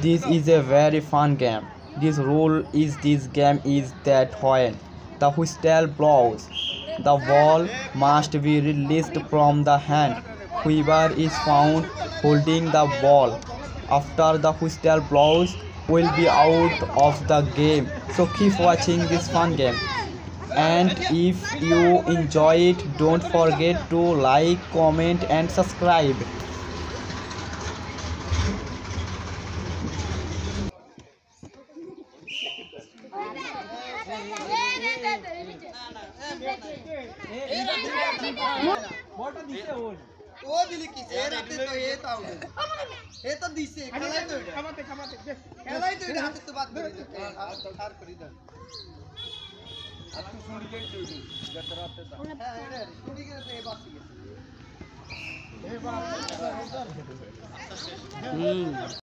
This is a very fun game. This rule is this game is that when the whistle blows, the ball must be released from the hand. Whoever is found holding the ball after the whistle blows will be out of the game. So keep watching this fun game. And if you enjoy it, don't forget to like, comment and subscribe. ও দিলি কি এ রাতে তো এ তাও এ তো দিছে খেলাই তো এটা খেলাই তো এটা হাতে তো বাদ করে দিতে আর করে দাও আর তো শুনি গেই তো যত রাতে তো হ্যাঁ এটা শুনি গেই তো এ বাসি গেছে এ বাস